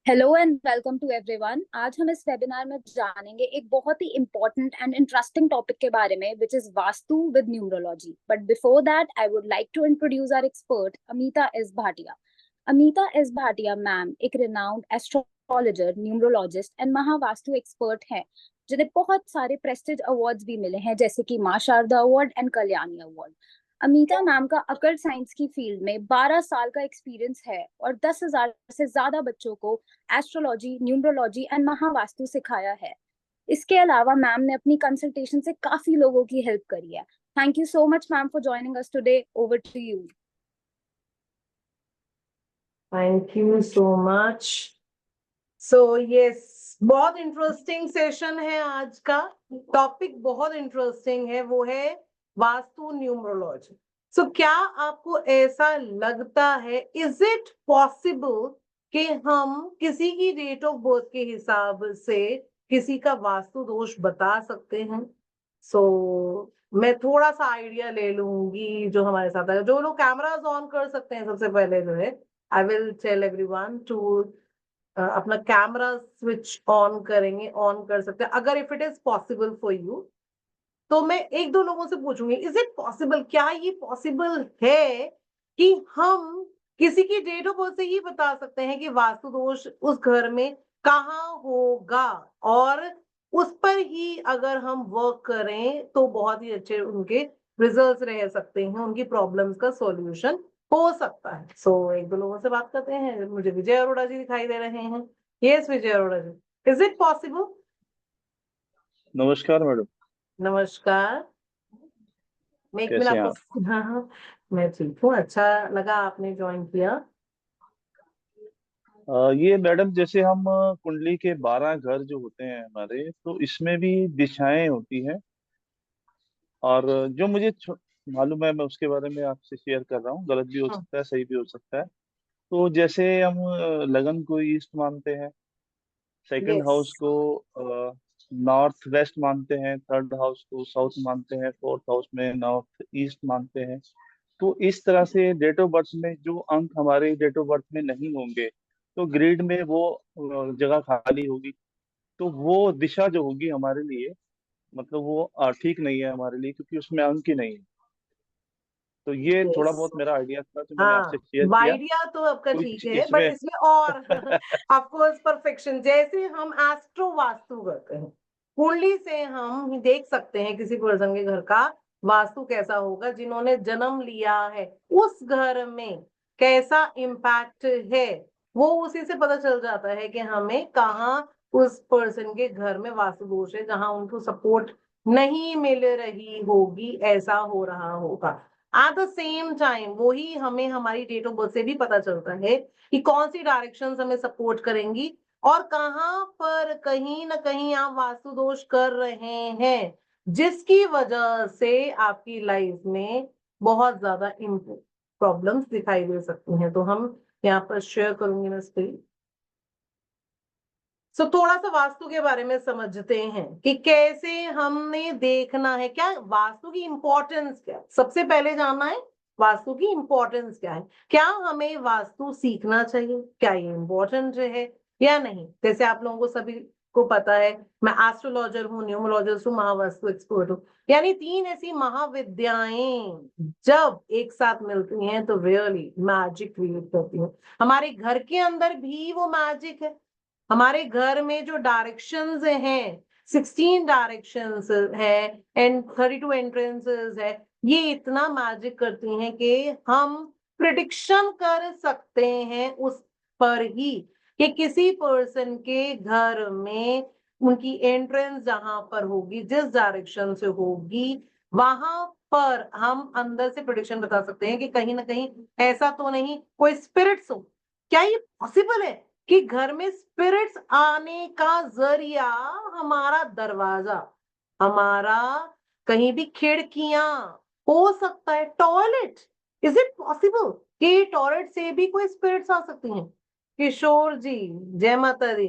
Hello and welcome to everyone. आज हम इस वेबिनार में जानेंगे एक बहुत ही इंपॉर्टेंट एंड इंटरेस्टिंग टॉपिक के बारे में which is vastu with numerology. But before that I would like to introduce our expert Amita S Bhatia. Amita S Bhatia ma'am एक renowned astrologer, numerologist and Mahavastu expert हैं जिन्हें बहुत सारे प्रेस्टीज अवार्ड्स भी मिले हैं जैसे कि माँ Sharda award and Kalyani award. Amita ma'am का अकल्ट साइंस की फील्ड में 12 साल का एक्सपीरियंस है और 10,000 से ज्यादा बच्चों को एस्ट्रोलॉजी, न्यूमरोलॉजी एंड महावास्तु सिखाया है। इसके अलावा मैम ने अपनी कंसल्टेशन से काफी लोगों की हेल्प करी है। Thank you so much ma'am for joining us today. Over to you. Thank you so much. So yes, बहुत इंटरेस्टिंग सेशन है आज का। टॉपिक बहुत इंटरेस्टिंग है, वो है वास्तु न्यूमरोलॉजी। सो क्या आपको ऐसा लगता है, इज इट पॉसिबल कि हम किसी की डेट ऑफ बर्थ के हिसाब से किसी का वास्तु दोष बता सकते हैं? मैं थोड़ा सा आइडिया ले लूंगी जो हमारे साथ है। जो लोग कैमराज ऑन कर सकते हैं, सबसे पहले जो है I will tell everyone to अपना कैमरा स्विच ऑन करेंगे, ऑन कर सकते हैं अगर if it is possible for you. तो मैं एक दो लोगों से पूछूंगी, इज इट पॉसिबल, क्या ये पॉसिबल है कि हम किसी की डेट ऑफ बर्थ से ही बता सकते हैं कि वास्तु दोष उस घर में कहाँ होगा, और उस पर ही अगर हम वर्क करें तो बहुत ही अच्छे उनके रिजल्ट्स रह सकते हैं, उनकी प्रॉब्लम्स का सॉल्यूशन हो सकता है। एक दो लोगों से बात करते हैं। मुझे विजय अरोड़ा जी दिखाई दे रहे हैं। Yes Vijay Arora ji, is it possible? नमस्कार मैडम। नमस्कार। मैं एक मिनट कैसे हैं आपको। आप? हाँ हाँ, मैं ठीक हूँ। अच्छा लगा आपने ज्वाइन किया। ये मैडम, जैसे हम कुंडली के 12 घर जो होते हैं हमारे, तो इसमें भी दिशाएं होती हैं। और जो मुझे मालूम है, मैं उसके बारे में आपसे शेयर कर रहा हूँ। गलत भी हो हाँ, सकता है, सही भी हो सकता है। तो जैसे हम लगन को ईस्ट मानते हैं, सेकंड यस। हाउस को नॉर्थ वेस्ट मानते हैं, थर्ड हाउस को साउथ मानते हैं, फोर्थ हाउस में नॉर्थ ईस्ट मानते हैं। तो इस तरह से डेट ऑफ बर्थ में जो अंक हमारे डेट ऑफ बर्थ में नहीं होंगे, तो ग्रिड में वो जगह खाली होगी। तो वो दिशा जो होगी हमारे लिए, मतलब वो ठीक नहीं है हमारे लिए, क्योंकि उसमें अंक ही नहीं है। तो ये थोड़ा यस। बहुत मेरा आइडिया था, जो मैंने आपसे हाँ, शेयर किया। आइडिया तो आपका तो ठीक है, बट इसमें इसमें और ऑफ कोर्स परफेक्शन, जैसे हम एस्ट्रो वास्तु करते हैं, कुंडली से हम देख सकते हैं किसी पर्सन के घर का वास्तु कैसा होगा, जिन्होंने जन्म लिया है उस घर में कैसा इम्पैक्ट है, वो उसी से पता चल जाता है कि हमें कहाँ उस पर्सन के घर में वास्तु दोष है, जहां उनको सपोर्ट नहीं मिल रही होगी, ऐसा हो रहा होगा। एट द सेम टाइम वही हमें हमारी डेट ऑफ बर्थ से भी पता चलता है कि कौन सी डायरेक्शंस हमें सपोर्ट करेंगी और कहाँ पर कहीं ना कहीं आप वास्तु दोष कर रहे हैं, जिसकी वजह से आपकी लाइफ में बहुत ज्यादा प्रॉब्लम्स दिखाई दे सकती हैं। तो हम यहाँ पर शेयर करूंगी मैं स्क्रीन। थोड़ा सा वास्तु के बारे में समझते हैं कि कैसे हमने देखना है, क्या वास्तु की इंपॉर्टेंस क्या है। सबसे पहले जानना है वास्तु की इंपॉर्टेंस क्या है। क्या हमें वास्तु सीखना चाहिए, क्या ये इम्पोर्टेंट है या नहीं। जैसे आप लोगों को सभी को पता है, मैं एस्ट्रोलॉजर हूँ, न्यूमरोलॉजिस्ट हूँ, महावास्तु एक्सपर्ट हूँ। यानी तीन ऐसी महाविद्याएं जब एक साथ मिलती हैं तो रियली मैजिक क्रिएट करती हैं। हमारे घर के अंदर भी वो मैजिक है। हमारे घर में जो डायरेक्शंस हैं, 16 डायरेक्शंस है एंड 32 एंट्रेंसेस है, ये इतना मैजिक करती हैं कि हम प्रिडिक्शन कर सकते हैं उस पर ही कि किसी पर्सन के घर में उनकी एंट्रेंस जहां पर होगी, जिस डायरेक्शन से होगी, वहां पर हम अंदर से प्रिडिक्शन बता सकते हैं कि कहीं ना कहीं ऐसा तो नहीं कोई स्पिरिट्स हो। क्या ये पॉसिबल है कि घर में स्पिरिट्स आने का जरिया हमारा दरवाजा, हमारा कहीं भी खिड़कियां, हो सकता है टॉयलेट। इज इट पॉसिबल कि टॉयलेट से भी कोई स्पिरिट्स आ सकती हैं? किशोर जी, जय माता दी।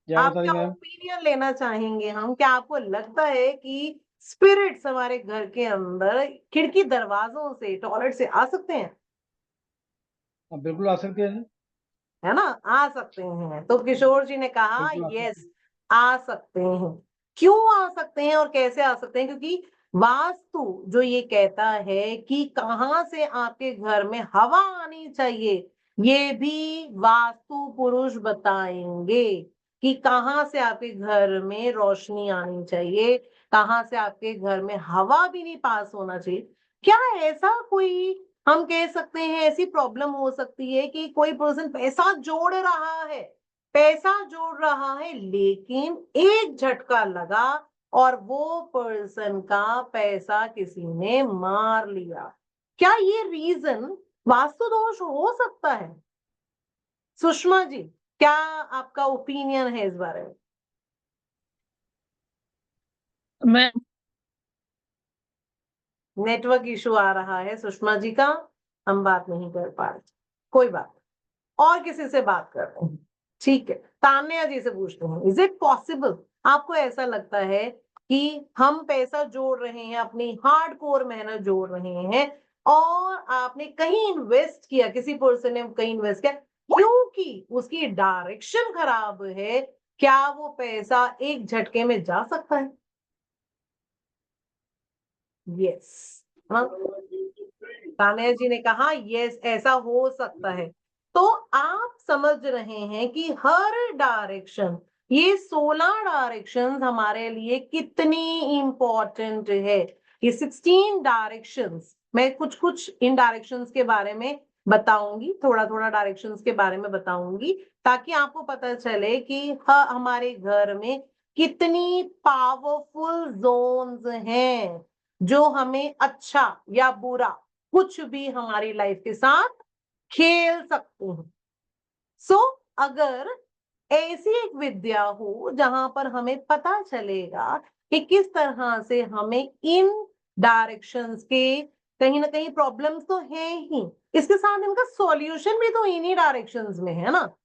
जय आप माता दी क्या मैम। ओपिनियन लेना चाहेंगे हम, क्या आपको लगता है कि स्पिरिट्स हमारे घर के अंदर खिड़की दरवाजों से, टॉयलेट से आ सकते हैं? हाँ, बिल्कुल आ सकते हैं। है ना, आ सकते हैं। तो किशोर जी ने कहा यस, आ सकते हैं। क्यों आ सकते हैं और कैसे आ सकते हैं? क्योंकि वास्तु जो ये कहता है कि कहाँ से आपके घर में हवा आनी चाहिए, ये भी वास्तु पुरुष बताएंगे कि कहाँ से आपके घर में रोशनी आनी चाहिए, कहाँ से आपके घर में हवा भी नहीं पास होना चाहिए। क्या ऐसा कोई, हम कह सकते हैं ऐसी प्रॉब्लम हो सकती है कि कोई पर्सन पैसा जोड़ रहा है लेकिन एक झटका लगा और वो पर्सन का पैसा किसी ने मार लिया? क्या ये रीजन वास्तु दोष हो सकता है? सुषमा जी, क्या आपका ओपिनियन है इस बारे में? मैं नेटवर्क इशू आ रहा है सुषमा जी का, हम बात नहीं कर पा रहे। कोई बात नहीं, और किसी से बात करते हैं। ठीक है, तान्या जी से पूछते हैं, इज इट पॉसिबल, आपको ऐसा लगता है कि हम पैसा जोड़ रहे हैं, अपनी हार्डकोर मेहनत जोड़ रहे हैं और आपने कहीं इन्वेस्ट किया, किसी पर्सन ने कहीं इन्वेस्ट किया, क्योंकि उसकी डायरेक्शन खराब है, क्या वो पैसा एक झटके में जा सकता है? यस, तान्या जी ने कहा यस, ऐसा हो सकता है। तो आप समझ रहे हैं कि हर डायरेक्शन, ये 16 डायरेक्शंस हमारे लिए कितनी इंपॉर्टेंट है। ये 16 डायरेक्शंस, मैं कुछ कुछ इन डायरेक्शंस के बारे में बताऊंगी, थोड़ा थोड़ा डायरेक्शंस के बारे में बताऊंगी, ताकि आपको पता चले कि हमारे घर में कितनी पावरफुल जोन्स हैं जो हमें अच्छा या बुरा कुछ भी हमारी लाइफ के साथ खेल सकते हैं। सो अगर ऐसी एक विद्या हो जहां पर हमें पता चलेगा कि किस तरह से हमें इन डायरेक्शंस के, कहीं ना कहीं प्रॉब्लम्स तो है ही, इसके साथ इनका सॉल्यूशन भी तो इन्हीं डायरेक्शंस में है ना।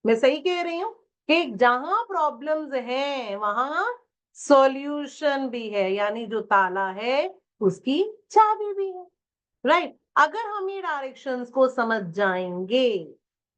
मैं सही कह रही हूँ कि जहां प्रॉब्लम्स हैं वहां सॉल्यूशन भी है, यानी जो ताला है उसकी चाबी भी है, राइट। अगर हम ये डायरेक्शंस को समझ जाएंगे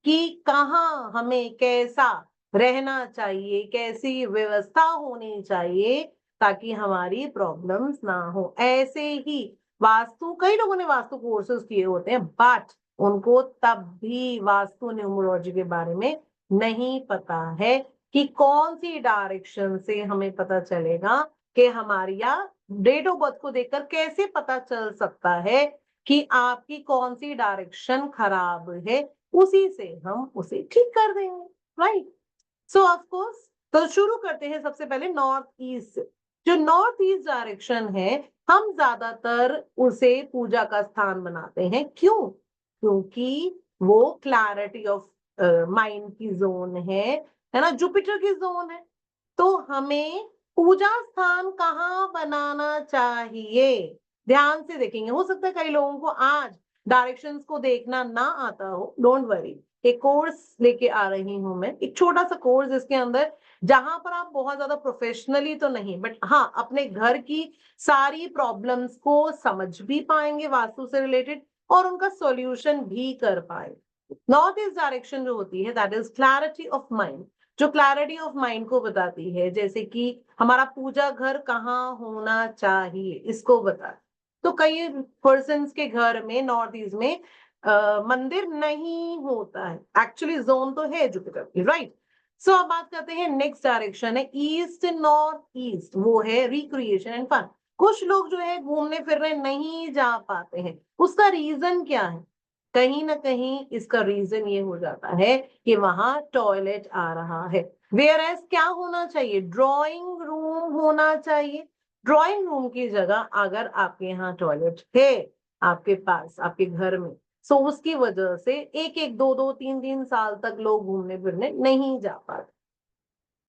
कि कहाँ हमें कैसा रहना चाहिए, कैसी व्यवस्था होनी चाहिए ताकि हमारी प्रॉब्लम्स ना हो। ऐसे ही वास्तु, कई लोगों ने वास्तु कोर्सेज किए होते हैं बट उनको तब भी वास्तु न्यूमरोलॉजी के बारे में नहीं पता है कि कौन सी डायरेक्शन से हमें पता चलेगा कि हमारी, या डेट ऑफ बर्थ को देखकर कैसे पता चल सकता है कि आपकी कौन सी डायरेक्शन खराब है, उसी से हम उसे ठीक कर देंगे, राइट। सो ऑफ कोर्स, तो शुरू करते हैं सबसे पहले नॉर्थ ईस्ट। जो नॉर्थ ईस्ट डायरेक्शन है, हम ज्यादातर उसे पूजा का स्थान बनाते हैं। क्यों? क्योंकि वो क्लैरिटी ऑफ माइंड की जोन है ना, जुपिटर की जोन है। तो हमें पूजा स्थान कहाँ बनाना चाहिए, ध्यान से देखेंगे। हो सकता है कई लोगों को आज डायरेक्शंस को देखना ना आता हो, डोंट वरी, एक कोर्स लेके आ रही हूं मैं, एक छोटा सा कोर्स जिसके अंदर, जहां पर आप बहुत ज्यादा प्रोफेशनली तो नहीं बट हाँ अपने घर की सारी प्रॉब्लम्स को समझ भी पाएंगे वास्तु से रिलेटेड और उनका सॉल्यूशन भी कर पाए। नॉर्थ ईस्ट डायरेक्शन जो होती है that is clarity of mind, जो क्लैरिटी ऑफ माइंड को बताती है, जैसे कि हमारा पूजा घर कहाँ होना चाहिए इसको बता। तो कई पर्सन्स के घर में नॉर्थ ईस्ट में मंदिर नहीं होता है, एक्चुअली जोन तो है जुपिटर की, राइट। सो अब बात करते हैं, नेक्स्ट डायरेक्शन है ईस्ट नॉर्थ ईस्ट, वो है रिक्रिएशन एंड फन। कुछ लोग जो है घूमने फिरने नहीं जा पाते हैं, उसका रीजन क्या है? कहीं ना कहीं इसका रीजन ये हो जाता है कि वहां टॉयलेट आ रहा है। वेयर एज क्या होना चाहिए? ड्राइंग रूम होना चाहिए। ड्राइंग रूम की जगह अगर आपके यहाँ टॉयलेट है आपके पास, आपके घर में, सो उसकी वजह से एक एक दो दो तीन तीन साल तक लोग घूमने फिरने नहीं जा पाते।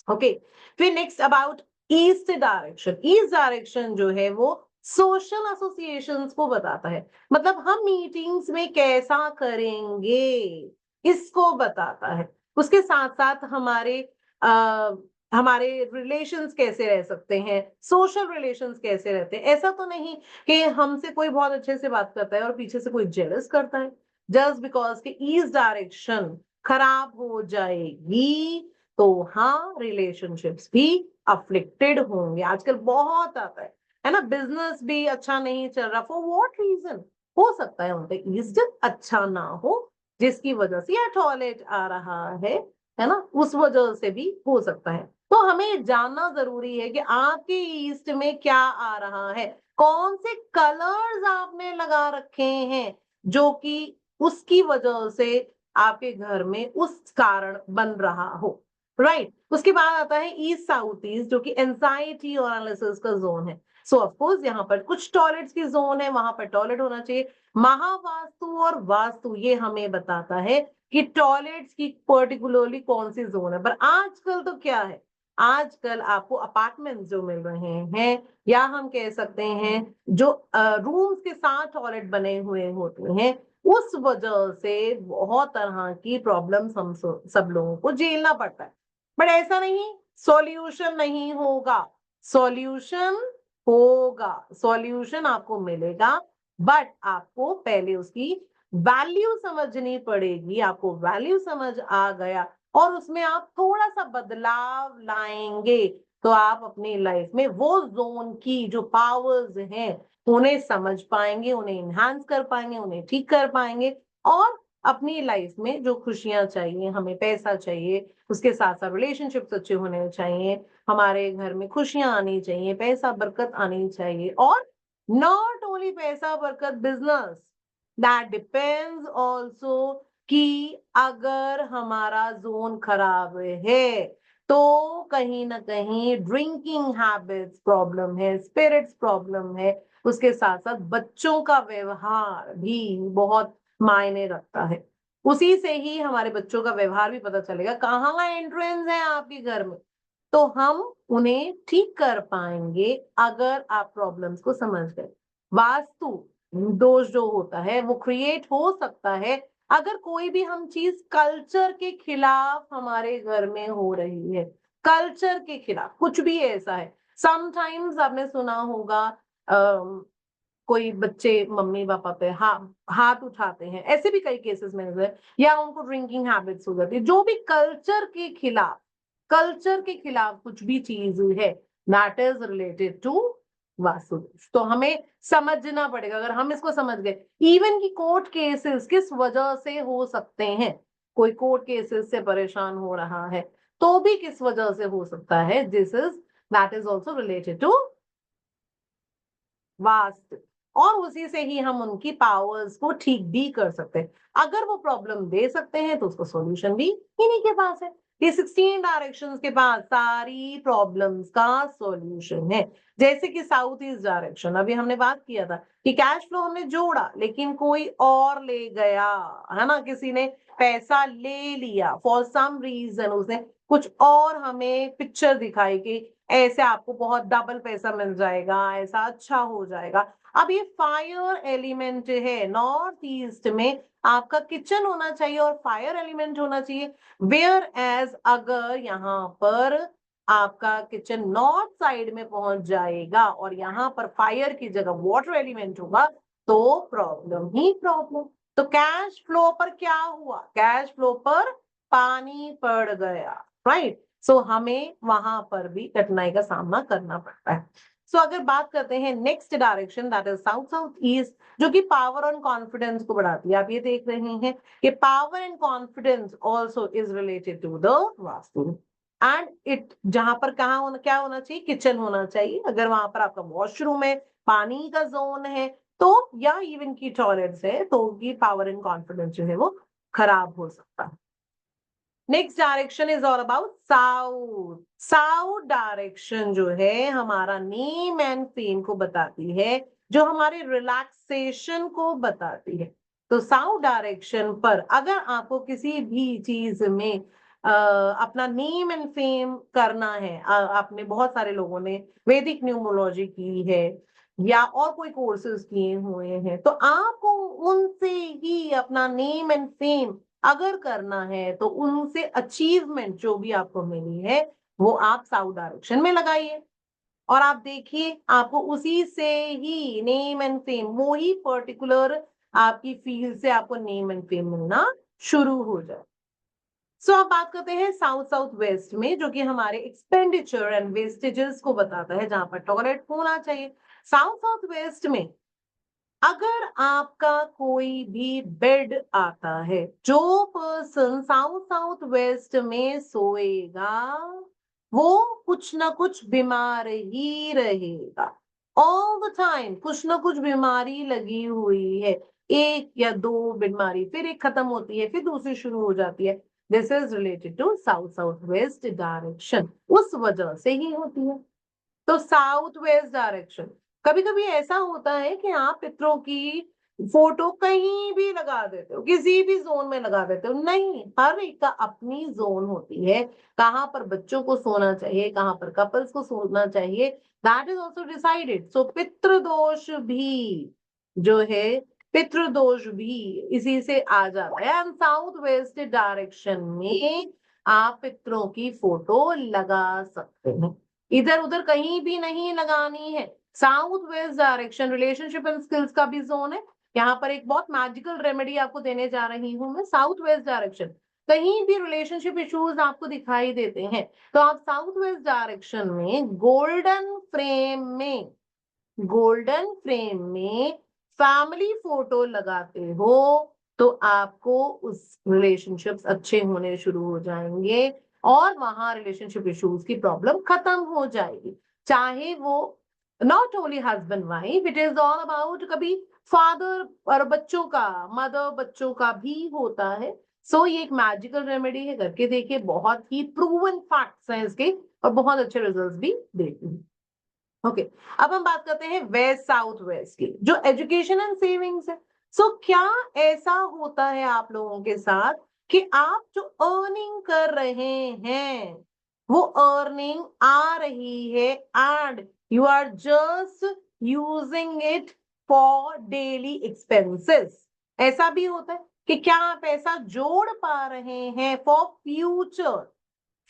ओके, फिर next about east direction. East direction जो है वो सोशल एसोसिएशंस को बताता है, मतलब हम मीटिंग्स में कैसा करेंगे इसको बताता है। उसके साथ साथ हमारे रिलेशंस कैसे रह सकते हैं, सोशल रिलेशंस कैसे रहते हैं। ऐसा तो नहीं कि हमसे कोई बहुत अच्छे से बात करता है और पीछे से कोई जेलस करता है, जस्ट बिकॉज कि ईस्ट डायरेक्शन खराब हो जाएगी तो हाँ रिलेशनशिप्स भी अफ्लिक्टेड होंगे। आजकल बहुत आता है ना, बिजनेस भी अच्छा नहीं चल रहा, फॉर व्हाट रीजन? हो सकता है उनका ईस्ट अच्छा ना हो, जिसकी वजह से या टॉयलेट आ रहा है ना, उस वजह से भी हो सकता है। तो हमें जानना जरूरी है कि आपके ईस्ट में क्या आ रहा है, कौन से कलर्स आपने लगा रखे हैं जो कि उसकी वजह से आपके घर में उस कारण बन रहा हो, राइट। उसके बाद आता है ईस्ट साउथ ईस्ट, जो कि एंजाइटी और एनालिसिस का जोन है। सो ऑफ कोर्स यहाँ पर कुछ टॉयलेट्स की जोन है, वहां पर टॉयलेट होना चाहिए। महावास्तु और वास्तु ये हमें बताता है कि टॉयलेट्स की पर्टिकुलरली कौन सी जोन है। पर आजकल तो क्या है, आजकल आपको अपार्टमेंट जो मिल रहे हैं, या हम कह सकते हैं जो रूम्स के साथ टॉयलेट बने हुए होते हैं, उस वजह से बहुत तरह की प्रॉब्लम्स हम सब लोगों को झेलना पड़ता है। बट ऐसा नहीं, सॉल्यूशन नहीं होगा, सॉल्यूशन होगा, सॉल्यूशन आपको मिलेगा, बट आपको पहले उसकी वैल्यू समझनी पड़ेगी। आपको वैल्यू समझ आ गया और उसमें आप थोड़ा सा बदलाव लाएंगे तो आप अपनी लाइफ में वो जोन की जो पावर्स हैं उन्हें समझ पाएंगे, उन्हें इन्हांस कर पाएंगे, उन्हें ठीक कर पाएंगे, और अपनी लाइफ में जो खुशियां चाहिए, हमें पैसा चाहिए, उसके साथ साथ रिलेशनशिप्स अच्छे होने चाहिए, हमारे घर में खुशियां आनी चाहिए, पैसा बरकत आनी चाहिए, और नॉट ओनली पैसा बरकत, बिजनेस दैट डिपेंड्स ऑल्सो कि अगर हमारा जोन खराब है तो कहीं ना कहीं ड्रिंकिंग हैबिट्स प्रॉब्लम है, स्पिरिट्स प्रॉब्लम है, उसके साथ साथ बच्चों का व्यवहार भी बहुत मायने रखता है। उसी से ही हमारे बच्चों का व्यवहार भी पता चलेगा कहाँ एंट्रेंस है आपके घर में, तो हम उन्हें ठीक कर पाएंगे अगर आप प्रॉब्लम्स को समझ गए। वास्तु दोष जो होता है वो क्रिएट हो सकता है अगर कोई भी हम चीज कल्चर के खिलाफ हमारे घर में हो रही है, कल्चर के खिलाफ कुछ भी ऐसा है। समटाइम्स आपने सुना होगा कोई बच्चे मम्मी पापा पे हाथ उठाते हैं, ऐसे भी कई केसेस में हुए, या उनको ड्रिंकिंग हैबिट्स हो जाती है। जो भी कल्चर के खिलाफ कुछ भी चीज है that is related to vastu dosh. तो हमें समझना पड़ेगा, अगर हम इसको समझ गए, इवन की कोर्ट केसेस किस वजह से हो सकते हैं, कोई कोर्ट केसेस से परेशान हो रहा है तो भी किस वजह से हो सकता है, this is that is also related to vastu, और उसी से ही हम उनकी पावर्स को ठीक भी कर सकते हैं। अगर वो प्रॉब्लम दे सकते हैं तो उसका सॉल्यूशन भी इन्हीं के पास है। ये 16 डायरेक्शंस के बाद सारी प्रॉब्लम्स का सॉल्यूशन है। जैसे कि साउथ ईस्ट डायरेक्शन, अभी हमने बात किया था कि कैश फ्लो हमने जोड़ा लेकिन कोई और ले गया, है ना, किसी ने पैसा ले लिया फॉर सम रीजन, उसने कुछ और हमें पिक्चर दिखाई कि ऐसे आपको बहुत डबल पैसा मिल जाएगा, ऐसा अच्छा हो जाएगा। अब ये फायर एलिमेंट है, नॉर्थ ईस्ट में आपका किचन होना चाहिए और फायर एलिमेंट होना चाहिए, वेयर एज अगर यहाँ पर आपका किचन नॉर्थ साइड में पहुंच जाएगा और यहाँ पर फायर की जगह वाटर एलिमेंट होगा तो प्रॉब्लम ही प्रॉब्लम। तो कैश फ्लो पर क्या हुआ, कैश फ्लो पर पानी पड़ गया, राइट। सो हमें वहां पर भी कठिनाई का सामना करना पड़ता है। सो अगर बात करते हैं next direction that is south south east, जो कि पावर और कॉन्फिडेंस को बढ़ाती है। आप ये देख रहे हैं कि power and confidence also is related to the vastu, and it जहां पर कहा होना, क्या होना चाहिए, किचन होना चाहिए। अगर वहां पर आपका वॉशरूम है, पानी का जोन है, तो या इवन की टॉयलेट्स है, तो की पावर एंड कॉन्फिडेंस जो है वो खराब हो सकता है। Next direction is all about south. South direction जो है हमारा नेम एंड फेम को बताती है, जो हमारे रिलैक्सेशन को बताती है। तो साउथ डायरेक्शन पर अगर आपको किसी भी चीज में अपना नेम एंड फेम करना है, आपने बहुत सारे लोगों ने वैदिक न्यूमरोलॉजी की है या और कोई कोर्सेज किए हुए हैं, तो आपको उनसे ही अपना नेम एंड फेम अगर करना है तो उनसे अचीवमेंट जो भी आपको मिली है वो आप साउथ डायरेक्शन में लगाइए, और आप देखिए आपको उसी से ही नेम एंड फेम, वो ही पर्टिकुलर आपकी फील्ड से आपको नेम एंड फेम मिलना शुरू हो जाए। सो अब बात करते हैं साउथ साउथ वेस्ट में, जो कि हमारे एक्सपेंडिचर एंड वेस्टेजेस को बताता है, जहां पर टॉयलेट होना चाहिए। साउथ साउथ वेस्ट में अगर आपका कोई भी बेड आता है, जो पर्सन साउथ साउथ वेस्ट में सोएगा वो कुछ ना कुछ बीमार ही रहेगा। ऑल द टाइम कुछ ना कुछ बीमारी लगी हुई है, एक या दो बीमारी, फिर एक खत्म होती है, फिर दूसरी शुरू हो जाती है। This is related to south south west direction, उस वजह से ही होती है। तो साउथ वेस्ट डायरेक्शन, कभी कभी ऐसा होता है कि आप पितरों की फोटो कहीं भी लगा देते हो, किसी भी जोन में लगा देते हो, नहीं, हर एक का अपनी जोन होती है, कहाँ पर बच्चों को सोना चाहिए, कहाँ पर कपल्स को सोना चाहिए, दैट इज ऑल्सो डिसाइडेड। सो पितृदोष भी जो है, पितृदोष भी इसी से आ जाता है। एंड साउथ वेस्ट डायरेक्शन में आप पितरों की फोटो लगा सकते हैं, इधर उधर कहीं भी नहीं लगानी है। South west direction relationship and skills का भी जोन है। यहाँ पर एक बहुत मैजिकल रेमेडी आपको देने जा रही हूँ मैं। साउथ वेस्ट डायरेक्शन, कहीं भी रिलेशनशिप इश्यूज आपको दिखाई देते हैं तो आप साउथ वेस्ट डायरेक्शन में गोल्डन फ्रेम में फैमिली फोटो लगाते हो तो आपको उस रिलेशनशिप्स अच्छे होने शुरू हो जाएंगे और वहां रिलेशनशिप इश्यूज की प्रॉब्लम खत्म हो जाएगी। चाहे वो not only husband wife, it is all about कभी फादर और बच्चों का, मदर बच्चों का भी होता है। सो ये एक मैजिकल रेमेडी है, करके देखिए, बहुत ही प्रूवन फैक्ट्स हैं इसके और बहुत अच्छे रिजल्ट्स भी देती है। ओके, अब हम बात करते हैं वेस्ट साउथ वेस्ट की, जो एजुकेशन एंड सेविंग्स है। सो क्या ऐसा होता है आप लोगों के साथ कि आप जो अर्निंग कर रहे हैं वो अर्निंग आ रही है and you are just using it for daily expenses? ऐसा भी होता है कि क्या आप पैसा जोड़ पा रहे हैं फॉर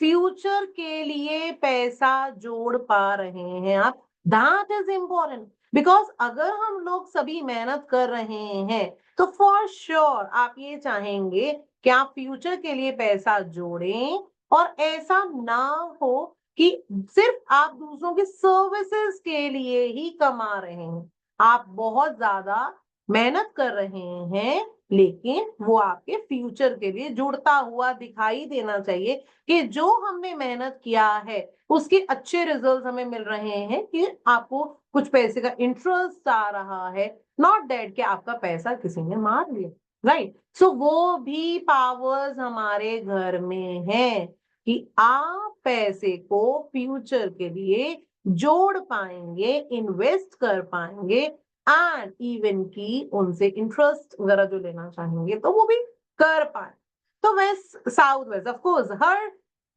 फ्यूचर के लिए पैसा जोड़ पा रहे हैं आप? दैट इज इंपॉर्टेंट, बिकॉज अगर हम लोग सभी मेहनत कर रहे हैं तो फॉर श्योर आप ये चाहेंगे कि आप फ्यूचर के लिए पैसा जोड़ें और ऐसा ना हो कि सिर्फ आप दूसरों की सर्विसेज के लिए ही कमा रहे हैं। आप बहुत ज्यादा मेहनत कर रहे हैं लेकिन वो आपके फ्यूचर के लिए जुड़ता हुआ दिखाई देना चाहिए कि जो हमने मेहनत किया है उसके अच्छे रिजल्ट हमें मिल रहे हैं, कि आपको कुछ पैसे का इंटरेस्ट आ रहा है, नॉट दैट कि आपका पैसा किसी ने मार लिया, राइट? सो वो भी पावर्स हमारे घर में है कि आप पैसे को फ्यूचर के लिए जोड़ पाएंगे, इन्वेस्ट कर पाएंगे एंड इवन की उनसे इंटरेस्ट वगैरह जो लेना चाहेंगे तो वो भी कर पाए। तो west south west, of course her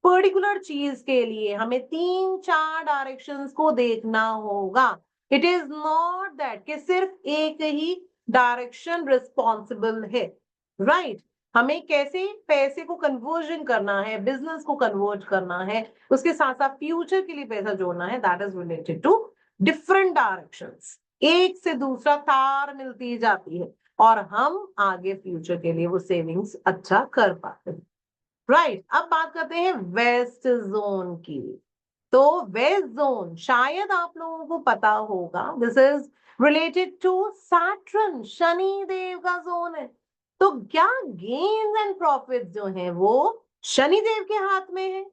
particular चीज के लिए हमें 3-4 डायरेक्शंस को देखना होगा। इट इज नॉट दैट कि सिर्फ एक ही डायरेक्शन रिस्पॉन्सिबल है, राइट? हमें कैसे पैसे को कन्वर्जन करना है, बिजनेस को कन्वर्ट करना है, उसके साथ साथ फ्यूचर के लिए पैसा जोड़ना है, that is related to different directions. एक से दूसरा तार मिलती जाती है और हम आगे फ्यूचर के लिए वो सेविंग्स अच्छा कर पाते हैं, राइट? अब बात करते हैं वेस्ट जोन की। तो वेस्ट जोन शायद आप लोगों को पता होगा, this is related to Saturn, Shani Dev का जोन है। तो क्या गेन्स एंड प्रॉफिट जो है वो शनि देव के हाथ में है?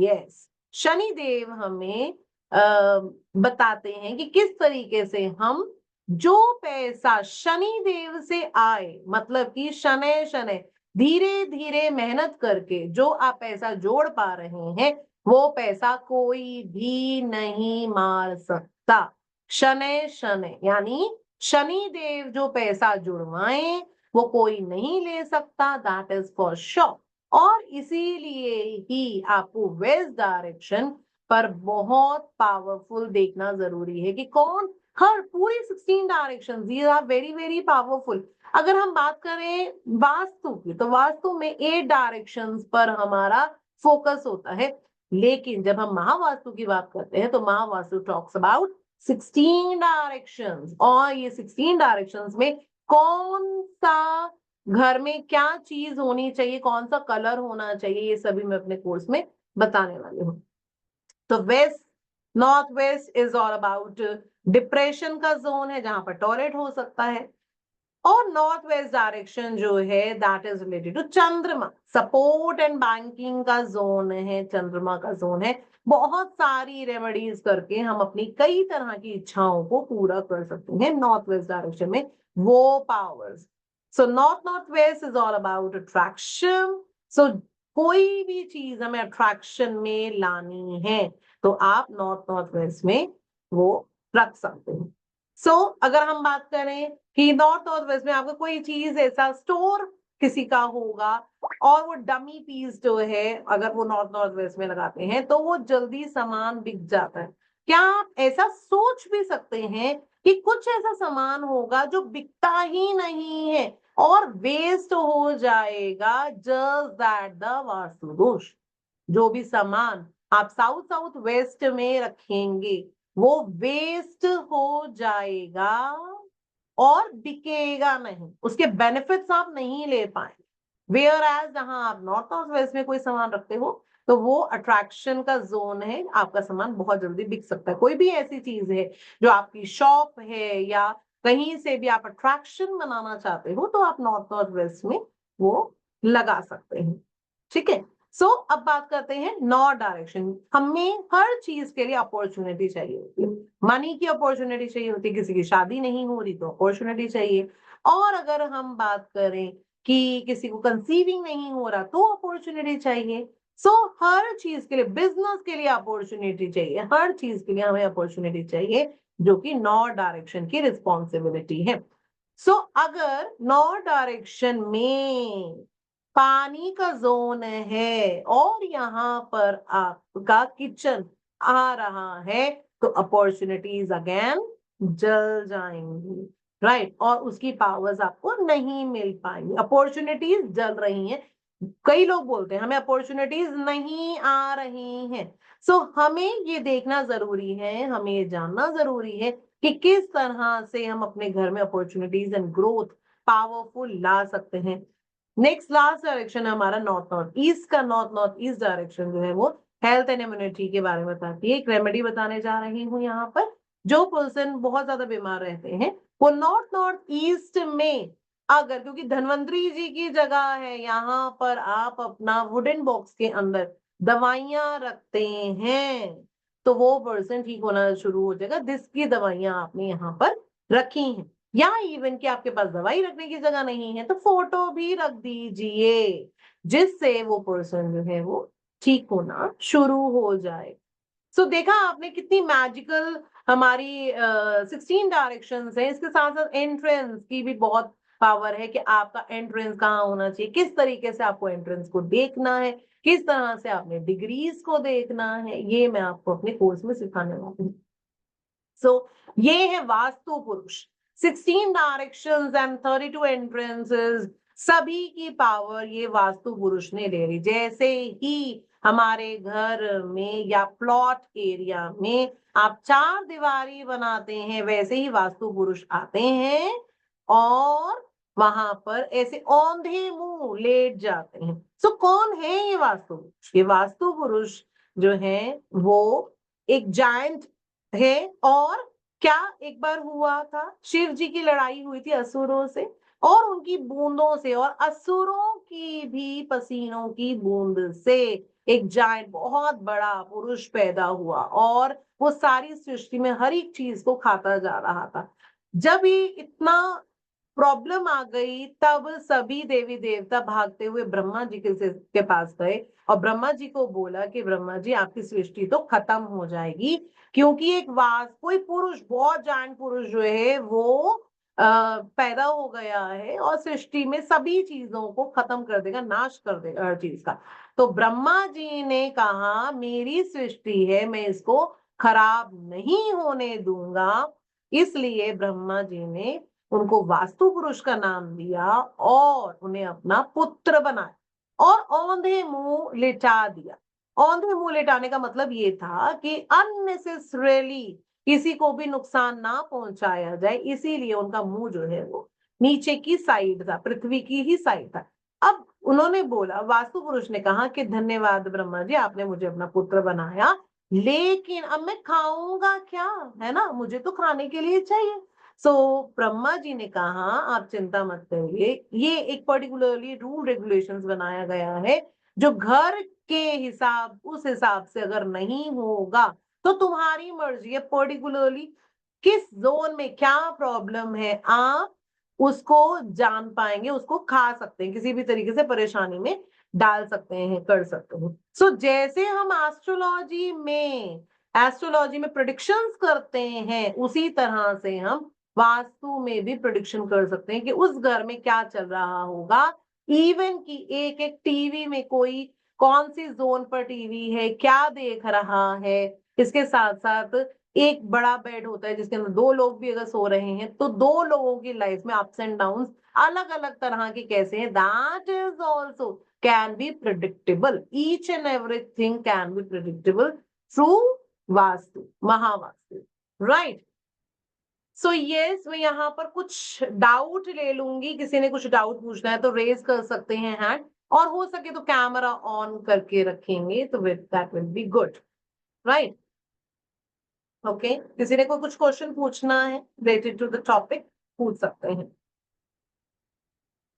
यस, शनि देव हमें बताते हैं कि किस तरीके से हम जो पैसा शनि देव से आए, मतलब कि शनै शनै धीरे धीरे मेहनत करके जो आप पैसा जोड़ पा रहे हैं वो पैसा कोई भी नहीं मार सकता। शनै शनै यानी शनि देव जो पैसा जुड़वाए वो कोई नहीं ले सकता, दैट इज फॉर श्योर। और इसीलिए ही आपको वेस्ट डायरेक्शन पर बहुत पावरफुल देखना जरूरी है कि कौन, हर पूरी 16 direction, these are very very powerful. अगर हम बात करें वास्तु की तो वास्तु में 8 डायरेक्शंस पर हमारा फोकस होता है, लेकिन जब हम महावास्तु की बात करते हैं तो महावास्तु टॉक्स अबाउट 16 डायरेक्शंस। और ये 16 डायरेक्शंस में कौन सा घर में क्या चीज होनी चाहिए, कौन सा कलर होना चाहिए, ये सभी मैं अपने कोर्स में बताने वाली हूँ। तो west, north west is all about depression का जोन है जहां पर टॉयलेट हो सकता है। और नॉर्थ वेस्ट डायरेक्शन जो है दैट इज रिलेटेड टू चंद्रमा, सपोर्ट एंड बैंकिंग का जोन है, चंद्रमा का जोन है। बहुत सारी रेमेडीज करके हम अपनी कई तरह की इच्छाओं को पूरा कर सकते हैं नॉर्थ वेस्ट डायरेक्शन में, वो powers. So north west is all about attraction. So कोई भी चीज हमें अट्रैक्शन में लानी है तो आप नॉर्थ वेस्ट में वो रख सकते हैं। सो अगर हम बात करें कि नॉर्थ वेस्ट में आपको कोई चीज ऐसा स्टोर किसी का होगा और वो डमी पीस जो है अगर वो नॉर्थ वेस्ट में लगाते हैं तो वो जल्दी सामान बिक जाता है। क्या आप ऐसा सोच भी सकते हैं कि कुछ ऐसा सामान होगा जो बिकता ही नहीं है और वेस्ट हो जाएगा, जस्ट दैट द वास्तु दोष। जो भी सामान आप साउथ वेस्ट में रखेंगे वो वेस्ट हो जाएगा और बिकेगा नहीं, उसके बेनिफिट्स आप नहीं ले पाएंगे। वेयर एज जहां आप नॉर्थ वेस्ट में कोई सामान रखते हो तो वो अट्रैक्शन का जोन है, आपका सामान बहुत जल्दी बिक सकता है। कोई भी ऐसी चीज है जो आपकी शॉप है या कहीं से भी आप अट्रैक्शन बनाना चाहते हो तो आप नॉर्थ वेस्ट में वो लगा सकते हैं। ठीक है। सो अब बात करते हैं नॉर्थ डायरेक्शन। हमें हर चीज के लिए अपॉर्चुनिटी चाहिए होती है। मनी की अपॉर्चुनिटी चाहिए होती है, किसी की शादी नहीं हो रही तो अपॉर्चुनिटी चाहिए। और अगर हम बात करें कि किसी को कंसीविंग नहीं हो रहा तो अपॉर्चुनिटी चाहिए। सो हर चीज के लिए, बिजनेस के लिए अपॉर्चुनिटी चाहिए, हर चीज के लिए हमें अपॉर्चुनिटी चाहिए, जो कि नॉर्थ डायरेक्शन की रिस्पॉन्सिबिलिटी है। सो अगर नॉर्थ डायरेक्शन में पानी का जोन है और यहाँ पर आपका किचन आ रहा है तो अपॉर्चुनिटीज अगेन जल जाएंगी, राइट। और उसकी पावर्स आपको नहीं मिल पाएंगी, अपॉर्चुनिटीज जल रही हैं। कई लोग बोलते हैं हमें अपॉर्चुनिटीज नहीं आ रही हैं। सो हमें ये देखना जरूरी है, हमें ये जानना जरूरी है कि किस तरह से हम अपने घर में अपॉर्चुनिटीज एंड ग्रोथ पावरफुल ला सकते हैं। नेक्स्ट लास्ट डायरेक्शन है हमारा नॉर्थ ईस्ट का। नॉर्थ ईस्ट डायरेक्शन जो है वो हेल्थ एंड इम्यूनिटी के बारे में बताती है। एक रेमेडी बताने जा रही हूँ यहाँ पर। जो पर्सन बहुत ज्यादा बीमार रहते हैं वो नॉर्थ ईस्ट में अगर, क्योंकि धन्वंतरी जी की जगह है यहाँ पर, आप अपना वुडन बॉक्स के अंदर दवाइयां रखते हैं तो वो पर्सन ठीक होना शुरू हो जाएगा जिसकी दवाइयां आपने यहाँ पर रखी हैं। या इवन कि आपके पास दवाई रखने की जगह नहीं है तो फोटो भी रख दीजिए जिससे वो पर्सन जो है वो ठीक होना शुरू हो जाए। सो देखा आपने कितनी मैजिकल हमारी 16 डायरेक्शंस हैं। इसके साथ साथ एंट्रेंस की भी बहुत पावर है कि आपका एंट्रेंस कहाँ होना चाहिए, किस तरीके से आपको एंट्रेंस को देखना है, किस तरह से आपने डिग्रीज को देखना है, ये मैं आपको अपने कोर्स में सिखाने वाली हूँ। सो ये है वास्तु पुरुष, 16 डायरेक्शंस एंड 32 एंट्रेंसेस, सभी की पावर ये वास्तु पुरुष ने ले ली। जैसे ही हमारे घर में या प्लॉट एरिया में आप 4 दीवारी बनाते हैं वैसे ही वास्तु पुरुष आते हैं और वहां पर ऐसे औंधे मुंह लेट जाते हैं। सो कौन है ये वास्तु पुरुष? ये वास्तु पुरुष जो है वो एक जायंट है। और क्या एक बार हुआ था, शिव जी की लड़ाई हुई थी असुरों से और उनकी बूंदों से और असुरों की भी पसीनों की बूंद से एक जायंट बहुत बड़ा पुरुष पैदा हुआ और वो सारी सृष्टि में हर एक चीज को खाता जा रहा था। जब ये इतना प्रॉब्लम आ गई तब सभी देवी देवता भागते हुए ब्रह्मा जी के पास गए और ब्रह्मा जी को बोला कि ब्रह्मा जी आपकी सृष्टि तो खत्म हो जाएगी क्योंकि एक कोई पुरुष, बहुत जान पुरुष जो है वो पैदा हो गया है और सृष्टि में सभी चीजों को खत्म कर देगा, नाश कर देगा हर चीज का। तो ब्रह्मा जी ने कहा मेरी सृष्टि है, मैं इसको खराब नहीं होने दूंगा। इसलिए ब्रह्मा जी ने उनको वास्तु पुरुष का नाम दिया और उन्हें अपना पुत्र बनाया और औंधे मुंह लिटा दिया। औंधे मुंह लिटाने का मतलब ये था कि अननेसेसरीली किसी को भी नुकसान ना पहुंचाया जाए, इसीलिए उनका मुंह जो है वो नीचे की साइड था, पृथ्वी की ही साइड था। अब उन्होंने बोला, वास्तु पुरुष ने कहा कि धन्यवाद ब्रह्मा जी, आपने मुझे अपना पुत्र बनाया, लेकिन अब मैं खाऊंगा क्या, है ना, मुझे तो खाने के लिए चाहिए। सो ब्रह्मा जी ने कहा आप चिंता मत करिए, ये एक पर्टिकुलरली रूल रेगुलेशंस बनाया गया है, जो घर के हिसाब उस हिसाब से अगर नहीं होगा तो तुम्हारी मर्जी है, पर्टिकुलरली किस जोन में क्या प्रॉब्लम है आप उसको जान पाएंगे, उसको खा सकते हैं, किसी भी तरीके से परेशानी में डाल सकते हैं, कर सकते हैं। सो जैसे हम एस्ट्रोलॉजी में प्रेडिक्शंस करते हैं, उसी तरह से हम वास्तु में भी प्रेडिक्शन कर सकते हैं कि उस घर में क्या चल रहा होगा। इवन कि एक एक टीवी में कोई कौन सी जोन पर टीवी है, क्या देख रहा है, इसके साथ साथ एक बड़ा बेड होता है जिसके अंदर 2 लोग भी अगर सो रहे हैं तो 2 लोगों की लाइफ में अप्स एंड डाउन्स अलग अलग तरह के कैसे हैं, that is also can be predictable, each and everything can be predictable through vastu, Mahavastu, right. So yes, मैं यहाँ पर कुछ डाउट ले लूंगी, किसी ने कुछ डाउट पूछना है तो रेज कर सकते हैं हैंड, और हो सके तो कैमरा ऑन करके रखेंगे तो that will be good, right. Okay, किसी ने कोई कुछ क्वेश्चन पूछना है रिलेटेड टू द टॉपिक, पूछ सकते हैं।